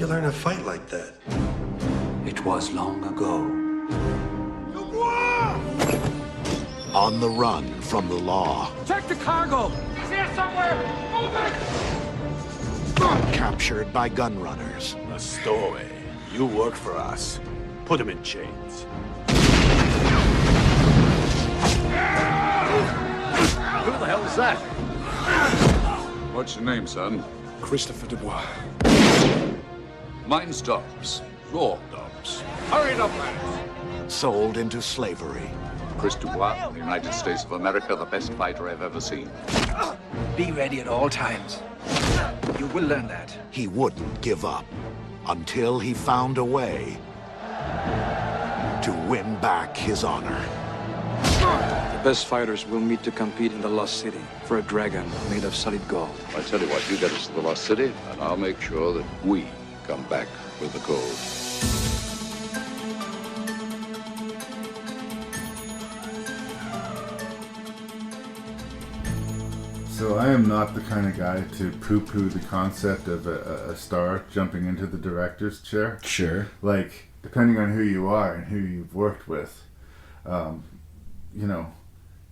you learn to fight like that? It was long ago. On the run from the law. Check the cargo! He's here somewhere! Move it! Captured by gun runners. A stowaway. You work for us. Put him in chains. Who the hell is that? What's your name, son? Christopher Dubois. Mine's Dobbs. Your Dobbs. Hurry it up, lads. Sold into slavery. Chris Dubois, the United States of America, the best fighter I've ever seen. Be ready at all times. You will learn that. He wouldn't give up until he found a way to win back his honor. The best fighters will meet to compete in the Lost City for a dragon made of solid gold. I tell you what, you get us to the Lost City, and I'll make sure that we come back with the gold. So I am not the kind of guy to poo-poo the concept of a star jumping into the director's chair. Sure. Like, depending on who you are and who you've worked with, you know,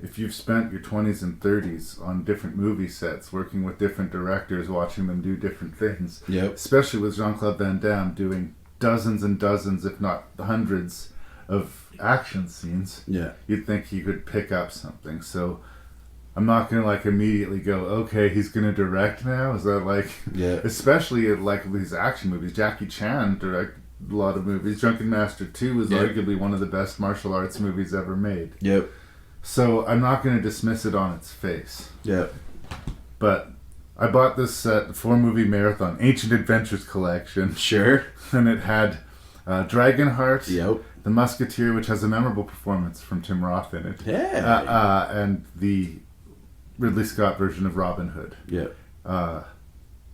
if you've spent your 20s and 30s on different movie sets, working with different directors, watching them do different things, yep. Especially with Jean-Claude Van Damme doing dozens and dozens, if not hundreds, of action scenes, yeah, you'd think he could pick up something. So I'm not going to like immediately go, okay, he's going to direct now? Is that like... Yeah. Especially like these action movies. Jackie Chan directed a lot of movies. Drunken Master 2 is arguably one of the best martial arts movies ever made. Yep. So I'm not going to dismiss it on its face. Yep. But I bought this set, the 4-movie marathon, Ancient Adventures Collection. Sure. And it had Dragonheart, yep, The Musketeer, which has a memorable performance from Tim Roth in it. Yeah. And the Ridley Scott version of Robin Hood. Yep.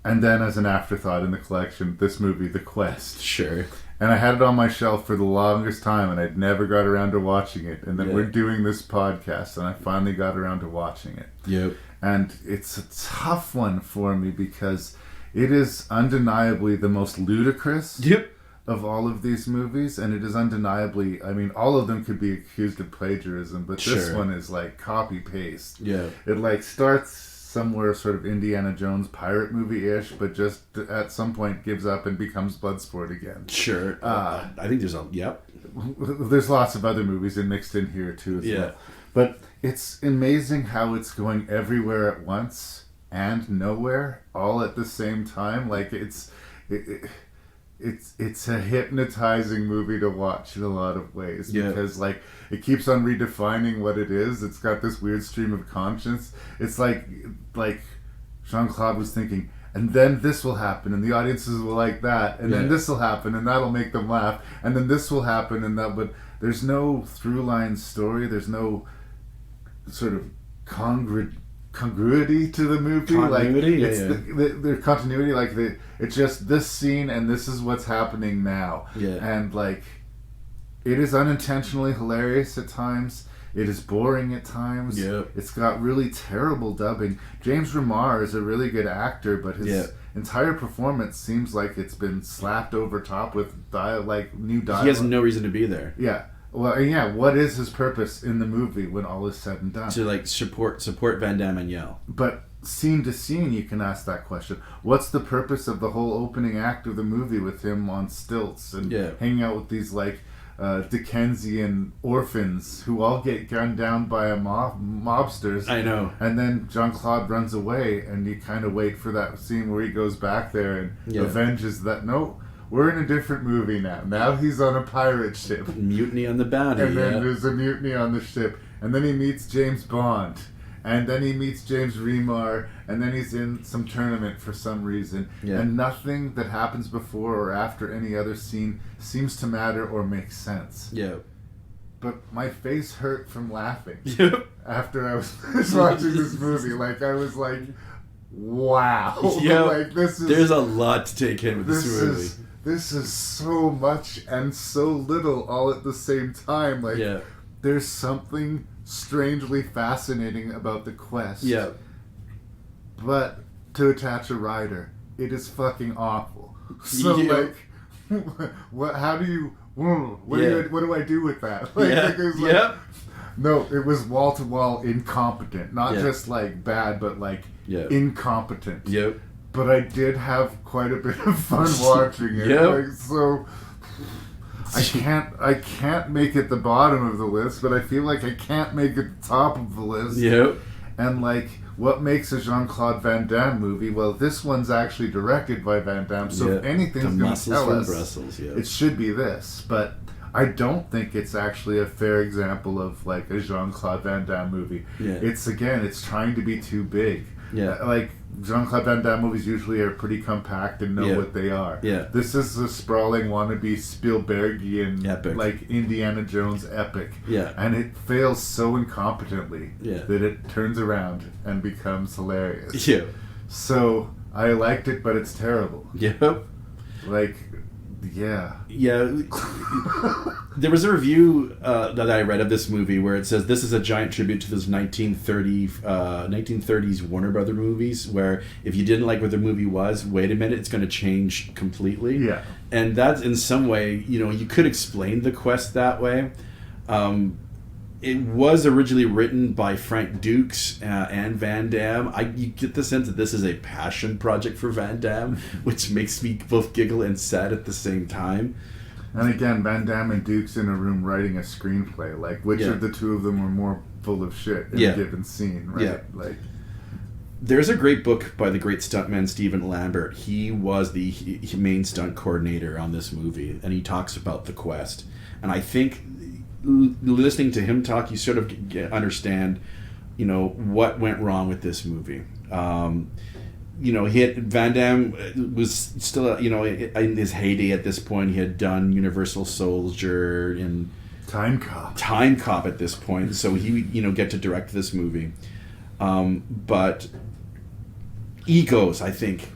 And then as an afterthought in the collection, this movie, The Quest. Sure. And I had it on my shelf for the longest time, and I'd never got around to watching it. And then we're doing this podcast, and I finally got around to watching it. Yep. And it's a tough one for me because it is undeniably the most ludicrous of all of these movies, and it is undeniably, I mean, all of them could be accused of plagiarism, but this one is like copy-paste. Yeah. It like starts somewhere sort of Indiana Jones pirate movie-ish, but just at some point gives up and becomes Bloodsport again. Sure. I think there's a... Yep. There's lots of other movies mixed in here too as well. But it's amazing how it's going everywhere at once and nowhere all at the same time. Like it's a hypnotizing movie to watch in a lot of ways because like it keeps on redefining what it is. It's got this weird stream of conscience. It's like Jean-Claude was thinking, and then this will happen, and the audiences will like that, and then this will happen, and that'll make them laugh, and then this will happen, and that. But there's no through line story. There's no sort of congruity to the movie. Continuity? Like it's the continuity. Like it's just this scene, and this is what's happening now. Yeah. And like, it is unintentionally hilarious at times. It is boring at times. Yep. It's got really terrible dubbing. James Remar is a really good actor, but his entire performance seems like it's been slapped over top with new dialogue. He has no reason to be there. Yeah. Well, yeah. What is his purpose in the movie when all is said and done? To like support Van Damme and yell. But scene to scene, you can ask that question. What's the purpose of the whole opening act of the movie with him on stilts and hanging out with these like Dickensian orphans who all get gunned down by mobsters? I know. And then Jean-Claude runs away, and you kind of wait for that scene where he goes back there and avenges that. No, we're in a different movie now. Now he's on a pirate ship. Mutiny on the Bounty. And then there's a mutiny on the ship. And then he meets James Bond. And then he meets James Remar. And then he's in some tournament for some reason. Yeah. And nothing that happens before or after any other scene seems to matter or make sense. Yeah. But my face hurt from laughing after I was watching this movie. Like, I was like, wow. Yeah. Like, there's a lot to take in with this movie. This is so much and so little all at the same time. Like, there's something strangely fascinating about the quest. Yeah. But to attach a rider, it is fucking awful. So like, what? How do you? What do I do with that? Like, no, it was wall to wall incompetent, not just like bad, but like incompetent. Yep. But I did have quite a bit of fun watching it. Like, so I can't make it the bottom of the list, but I feel like I can't make it the top of the list. Yep. And like, what makes a Jean-Claude Van Damme movie? Well, this one's actually directed by Van Damme, so if anything's going to tell us, Brussels, it should be this. But I don't think it's actually a fair example of like a Jean-Claude Van Damme movie. Yeah. It's trying to be too big. Yeah. Like, Jean-Claude Van Damme movies usually are pretty compact and know what they are. Yeah. This is a sprawling wannabe Spielbergian, epic. like Indiana Jones epic. Yeah. And it fails so incompetently that it turns around and becomes hilarious. Yeah. So, I liked it, but it's terrible. Yep. Like, yeah. There was a review that I read of this movie where it says this is a giant tribute to those 1930s Warner Brother movies where if you didn't like what the movie was, wait a minute, it's going to change completely. Yeah. And that's in some way, you could explain The Quest that way. It was originally written by Frank Dukes and Van Damme. You get the sense that this is a passion project for Van Damme, which makes me both giggle and sad at the same time. And again, Van Damme and Dukes in a room writing a screenplay. Like, which of the two of them were more full of shit in a given scene, right? Yeah. Like, there's a great book by the great stuntman Stephen Lambert. He was the main stunt coordinator on this movie, and he talks about The Quest. And I think listening to him talk, you sort of understand, what went wrong with this movie. Van Damme was still, in his heyday at this point. He had done Universal Soldier and Time Cop at this point, so he, get to direct this movie. But egos, I think,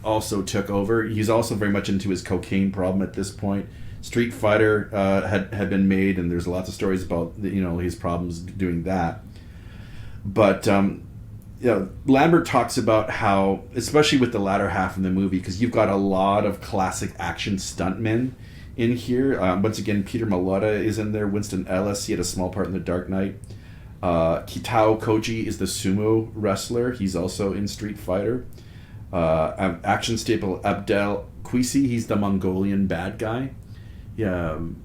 also took over. He's also very much into his cocaine problem at this point. Street Fighter had been made, and there's lots of stories about his problems doing that. But Lambert talks about how, especially with the latter half of the movie, because you've got a lot of classic action stuntmen in here. Once again, Peter Mallotta is in there. Winston Ellis, he had a small part in The Dark Knight. Kitao Koji is the sumo wrestler. He's also in Street Fighter. Action staple Abdel Quisi, he's the Mongolian bad guy.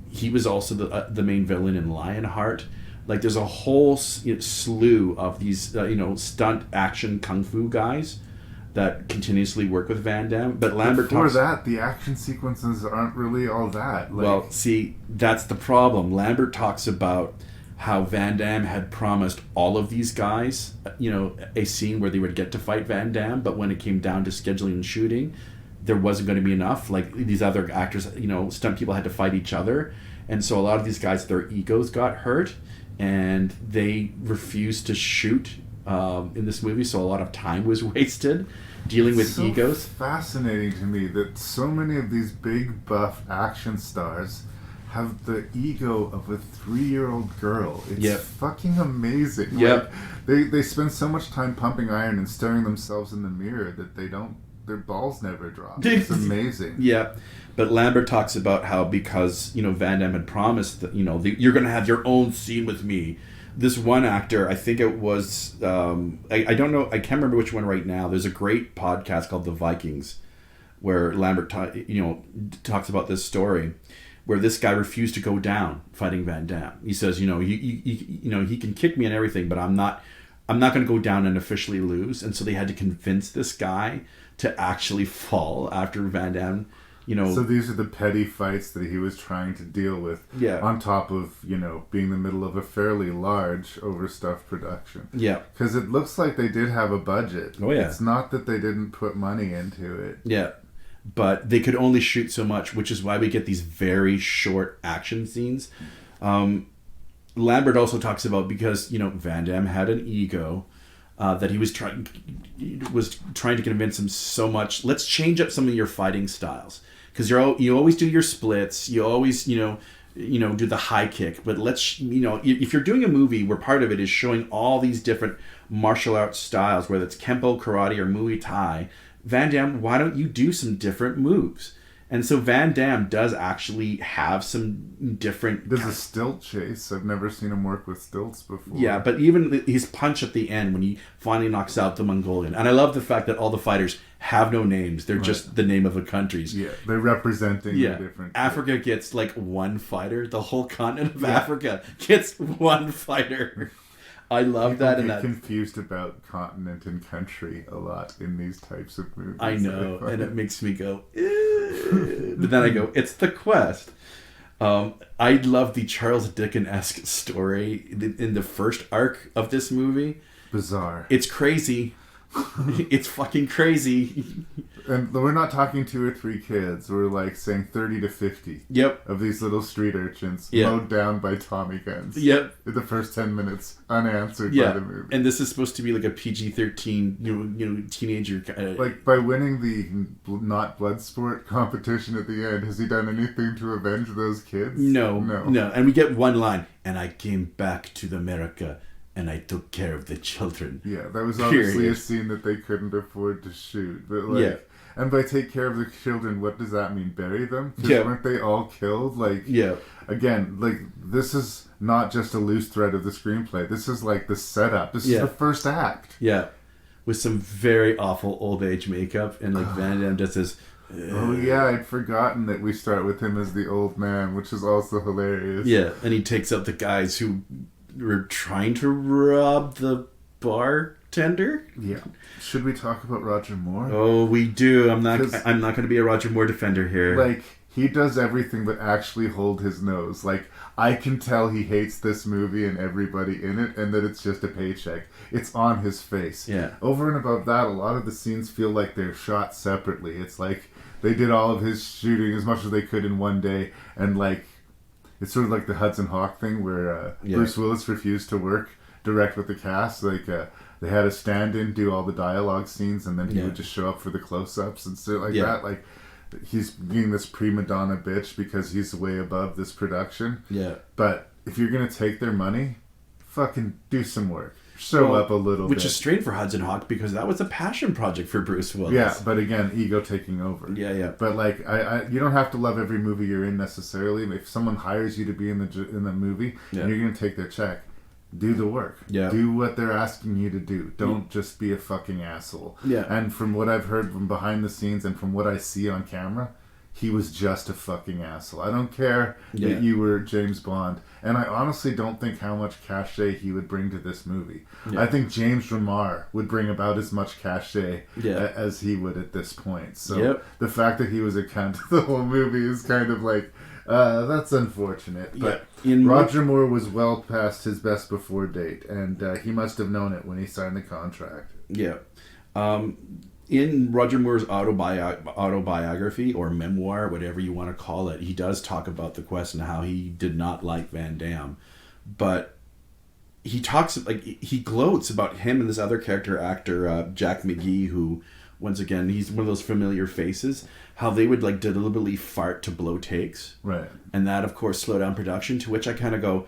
He was also the main villain in Lionheart. Like, there's a whole slew of these stunt action kung fu guys that continuously work with Van Damme. But Lambert before that, the action sequences aren't really all that. Like, well, see, that's the problem. Lambert talks about how Van Damme had promised all of these guys, a scene where they would get to fight Van Damme, but when it came down to scheduling and shooting, there wasn't going to be enough. Like, these other actors, stunt people had to fight each other. And so a lot of these guys, their egos got hurt, and they refused to shoot in this movie, so a lot of time was wasted dealing with egos. It's fascinating to me that so many of these big, buff action stars have the ego of a 3-year-old girl. It's fucking amazing. Yep. Like, they spend so much time pumping iron and staring themselves in the mirror that their balls never drop. It's amazing. Yeah. But Lambert talks about how because, Van Damme had promised that, you're going to have your own scene with me. This one actor, I think it was, I don't know, I can't remember which one right now. There's a great podcast called The Vikings where Lambert, talks about this story where this guy refused to go down fighting Van Damme. He says, he can kick me and everything, but I'm not going to go down and officially lose. And so they had to convince this guy to actually fall after Van Damme, So these are the petty fights that he was trying to deal with. Yeah. On top of, being the middle of a fairly large overstuffed production. Yeah. Because it looks like they did have a budget. Oh, yeah. It's not that they didn't put money into it. Yeah. But they could only shoot so much, which is why we get these very short action scenes. Lambert also talks about because, Van Damme had an ego that he was trying to convince him so much. Let's change up some of your fighting styles. Because you always do your splits. You always, do the high kick. But let's, if you're doing a movie where part of it is showing all these different martial arts styles, whether it's Kempo, karate, or Muay Thai, Van Damme, why don't you do some different moves? And so Van Damme does actually have some different... There's a stilt chase. I've never seen him work with stilts before. Yeah, but even his punch at the end when he finally knocks out the Mongolian. And I love the fact that all the fighters have no names. They're just the name of the countries. Yeah, they're representing the different... Africa gets like one fighter. The whole continent of Africa gets one fighter. I love People that. Get and confused about continent and country a lot in these types of movies. I know, and it makes me go, but then I go, it's the quest. I love the Charles Dickens-esque story in the first arc of this movie. Bizarre. It's crazy. It's fucking crazy. And we're not talking 2 or 3 kids. We're like saying 30 to 50. Yep. Of these little street urchins mowed down by Tommy guns. Yep. In the first 10 minutes, unanswered by the movie. And this is supposed to be like a PG-13, you know, teenager. Like by winning the not blood sport competition at the end, has he done anything to avenge those kids? No. And we get one line. And I came back to America. And I took care of the children. Yeah, that was obviously a scene that they couldn't afford to shoot. But like, and by take care of the children, what does that mean? Bury them? Because weren't they all killed? Like, again, like this is not just a loose thread of the screenplay. This is like the setup. This is the first act. Yeah, with some very awful old age makeup, and like Van Damme does this. Oh yeah, I'd forgotten that we start with him as the old man, which is also hilarious. Yeah, and he takes out the guys who were trying to rob the bartender. Yeah. Should we talk about Roger Moore? Oh, we do. I'm not going to be a Roger Moore defender here. Like, he does everything but actually hold his nose. Like, I can tell he hates this movie and everybody in it, and that it's just a paycheck. It's on his face. Yeah. Over and above that, a lot of the scenes feel like they're shot separately. It's like they did all of his shooting as much as they could in one day, and like it's sort of like the Hudson Hawk thing where Bruce Willis refused to direct with the cast. Like they had a stand-in do all the dialogue scenes, and then he would just show up for the close-ups and stuff like that. Like he's being this prima donna bitch because he's way above this production. Yeah. But if you're gonna take their money, fucking do some work. Show up a little bit. Which is strange for Hudson Hawk because that was a passion project for Bruce Willis. Yeah, but again, ego taking over. Yeah. But like, you don't have to love every movie you're in necessarily. If someone hires you to be in the movie and you're gonna take their check, do the work. Yeah. Do what they're asking you to do. Don't just be a fucking asshole. Yeah. And from what I've heard from behind the scenes and from what I see on camera, he was just a fucking asshole. I don't care that you were James Bond. And I honestly don't think how much cachet he would bring to this movie. Yeah. I think James Remar would bring about as much cachet as he would at this point. So the fact that he was a cunt the whole movie is kind of like, that's unfortunate. But Roger Moore was well past his best before date. And he must have known it when he signed the contract. Yeah. In Roger Moore's autobiography or memoir, whatever you want to call it, he does talk about the quest and how he did not like Van Damme. But he talks, like, he gloats about him and this other actor, Jack McGee, who, once again, he's one of those familiar faces, how they would, like, deliberately fart to blow takes. Right. And that, of course, slowed down production, to which I kind of go,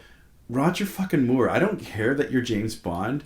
Roger fucking Moore, I don't care that you're James Bond,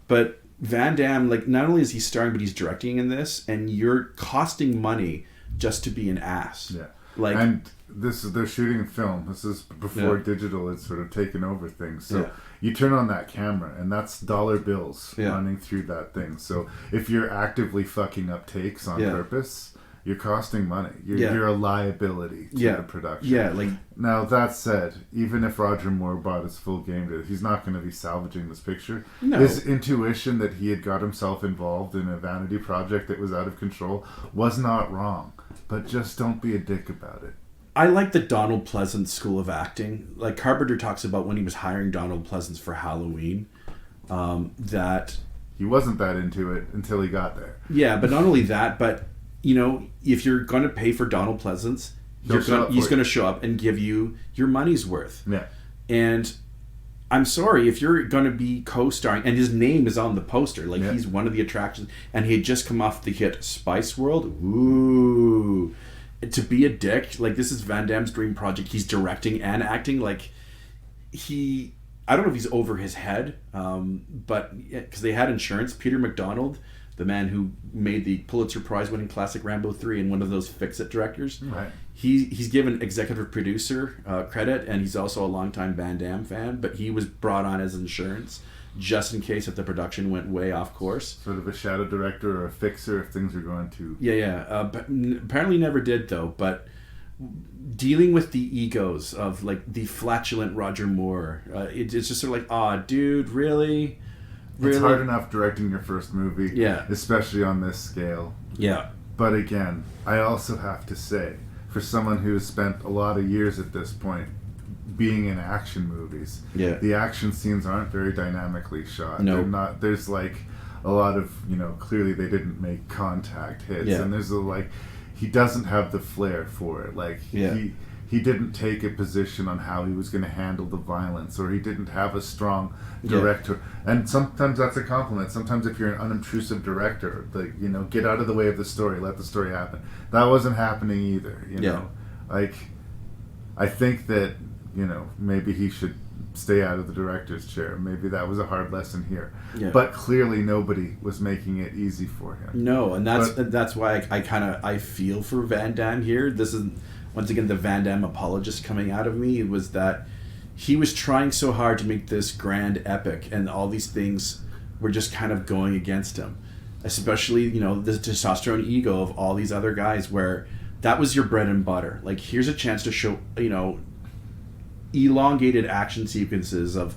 but Van Damme, like, not only is he starring, but he's directing in this, and you're costing money just to be an ass. Yeah. Like, and they're shooting film. This is before digital had sort of taken over things. So you turn on that camera, and that's dollar bills running through that thing. So if you're actively fucking up takes on purpose, you're costing money. You're a liability to the production. Yeah, like, now that said, even if Roger Moore bought his full game to it, he's not going to be salvaging this picture. No. His intuition that he had got himself involved in a vanity project that was out of control was not wrong. But just don't be a dick about it. I like the Donald Pleasance school of acting. Like Carpenter talks about when he was hiring Donald Pleasance for Halloween, that he wasn't that into it until he got there. Yeah, but not only that, but you know, if you're going to pay for Donald Pleasance, he's going to show up and give you your money's worth. Yeah. And I'm sorry, if you're going to be co-starring, and his name is on the poster, like he's one of the attractions, and he had just come off the hit Spice World. Ooh. To be a dick, like, this is Van Damme's dream project. He's directing and acting. Like, he I don't know if he's over his head, but because they had insurance. Peter MacDonald, the man who made the Pulitzer Prize-winning classic Rambo 3 and one of those fix-it directors, Right. He's given executive producer credit, and he's also a longtime Van Damme fan, but he was brought on as insurance just in case if the production went way off course. Sort of a shadow director or a fixer if things are going too... But apparently never did, though, but dealing with the egos of, like, the flatulent Roger Moore, it's just sort of like, aw, dude, really? It's hard enough directing your first movie, Yeah. especially on this scale. Yeah. But again, I also have to say, for someone who has spent a lot of years at this point being in action movies, Yeah. the action scenes aren't very dynamically shot. No. They're not. There's like a lot of, clearly they didn't make contact hits, Yeah. and there's he doesn't have the flair for it. Like Yeah. he didn't take a position on how he was going to handle the violence, or he didn't have a strong director. And sometimes that's a compliment. Sometimes if you're an unobtrusive director, get out of the way of the story, let the story happen. That wasn't happening either. Like, I think that maybe he should stay out of the director's chair. Maybe that was a hard lesson here. Yeah. But clearly nobody was making it easy for him. No, and that's why I feel for Van Damme here. This is once again the Van Damme apologist coming out of me. It was that he was trying so hard to make this grand epic, and all these things were just kind of going against him. Especially, the testosterone ego of all these other guys, where that was your bread and butter. Like, here's a chance to show, elongated action sequences of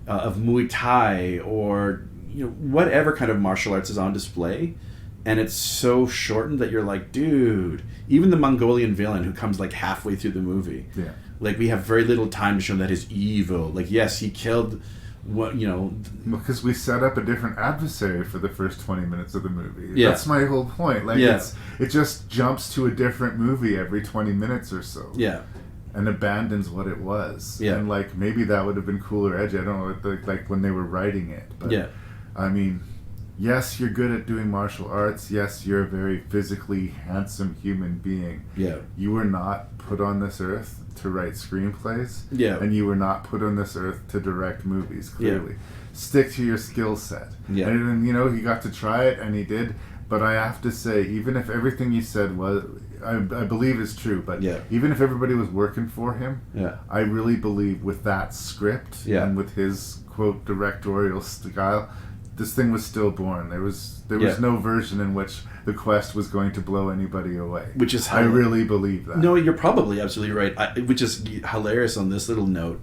Muay Thai or whatever kind of martial arts is on display, and it's so shortened that you're like, dude. Even the Mongolian villain who comes like halfway through the movie, like we have very little time to show that he's evil. Like, yes, he killed because we set up a different adversary for the first 20 minutes of the movie. Yeah. That's my whole point. Like, it just jumps to a different movie every 20 minutes or so. Yeah. And abandons what it was. Yeah. And like, maybe that would have been cool or edgy. I don't know, like when they were writing it. But Yeah. I mean, yes, you're good at doing martial arts. Yes, you're a very physically handsome human being. Yeah. You were not put on this earth to write screenplays. Yeah. And you were not put on this earth to direct movies, clearly. Yeah. Stick to your skill set. Yeah. And he got to try it, and he did. But I have to say, even if everything you said was, I believe is true, but even if everybody was working for him, I really believe with that script and with his, quote, directorial style, this thing was stillborn. There was no version in which the quest was going to blow anybody away. Which is I really believe that. No, you're probably absolutely right. Which is hilarious on this little note.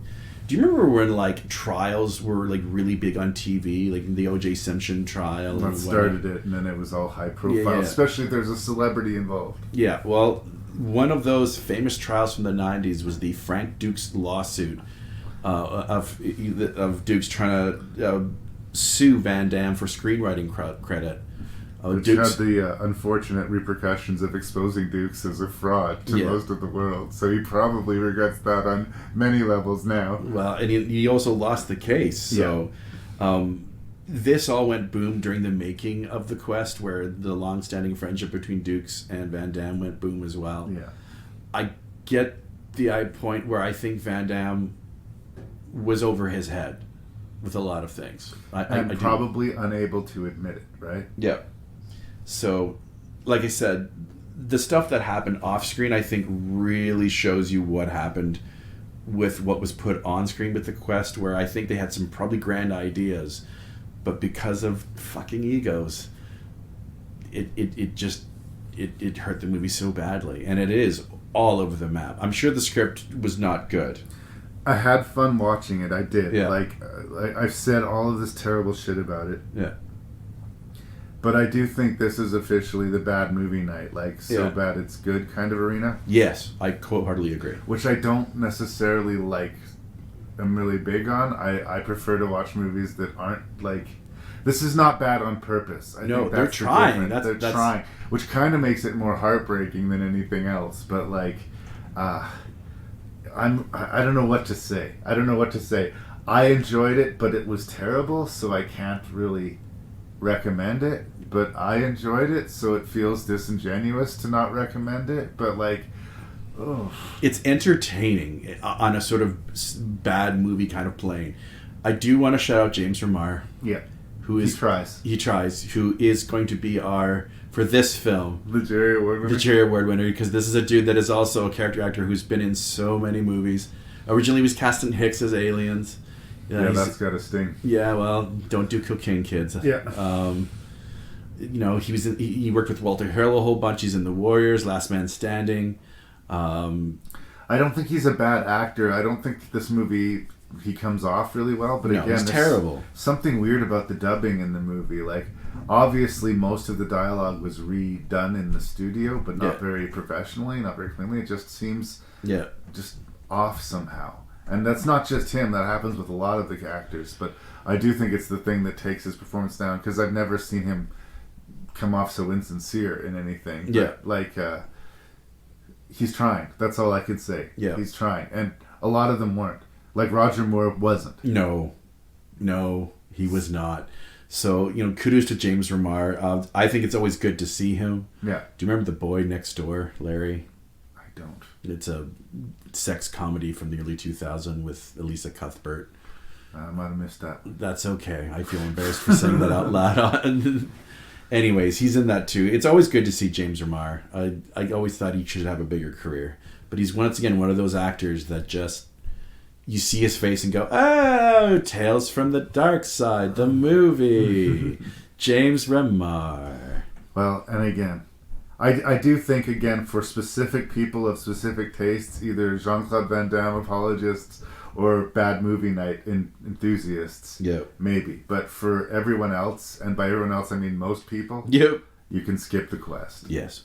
Do you remember when like trials were like really big on TV, like the O.J. Simpson trial? That started it, and then it was all high profile, especially if there's a celebrity involved. Yeah, well, one of those famous trials from the 90s was the Frank Dukes lawsuit of Dukes trying to sue Van Damme for screenwriting credit. Which had the unfortunate repercussions of exposing Dukes as a fraud to most of the world. So he probably regrets that on many levels now. Well, and he also lost the case. So this all went boom during the making of The Quest, where the long-standing friendship between Dukes and Van Damme went boom as well. Yeah. I get the point where I think Van Damme was over his head with a lot of things. I probably unable to admit it, right? Yeah. So, like I said, the stuff that happened off screen, I think, really shows you what happened with what was put on screen with The Quest, where I think they had some probably grand ideas, but because of fucking egos, it hurt the movie so badly, and it is all over the map. I'm sure the script was not good. I had fun watching it. I did. Yeah. Like, I've said all of this terrible shit about it. Yeah. But I do think this is officially the bad movie night, like so bad it's good kind of arena. Yes, I wholeheartedly agree. Which I don't necessarily like. I'm really big on. I prefer to watch movies that aren't like. This is not bad on purpose. I think they're trying. They're trying, which kind of makes it more heartbreaking than anything else. But like, I don't know what to say. I enjoyed it, but it was terrible, so I can't really recommend it. But I enjoyed it, so it feels disingenuous to not recommend it. But like, it's entertaining on a sort of bad movie kind of plane. I do want to shout out James Remar. Yeah. He tries, who is going to be for this film, the Jerry Award winner, because this is a dude that is also a character actor who's been in so many movies. Originally, he was cast in Hicks as Aliens. Yeah, that's got a sting. Yeah, well, don't do cocaine, kids. Yeah. He worked with Walter Harrell a whole bunch. He's in The Warriors, Last Man Standing. I don't think he's a bad actor. I don't think this movie he comes off really well. But again, it's terrible. Something weird about the dubbing in the movie. Like, obviously, most of the dialogue was redone in the studio, but not very professionally, not very cleanly. It just seems just off somehow. And that's not just him. That happens with a lot of the actors. But I do think it's the thing that takes his performance down, because I've never seen him come off so insincere in anything. But, he's trying. That's all I can say. Yeah. He's trying. And a lot of them weren't. Like, Roger Moore wasn't. No, he was not. So, kudos to James Remar. I think it's always good to see him. Yeah. Do you remember The Boy Next Door, Larry? I don't. It's a sex comedy from the early 2000s with Elisa Cuthbert. I might have missed that. That's okay. I feel embarrassed for saying that out loud. Anyways, he's in that too. It's always good to see James Remar. I always thought he should have a bigger career. But he's once again one of those actors that just... You see his face and go, oh, Tales from the Dark Side, the movie. James Remar. Well, and again, I do think, again, for specific people of specific tastes, either Jean-Claude Van Damme apologists or bad movie night enthusiasts, maybe. But for everyone else, and by everyone else I mean most people, you can skip the quest. Yes.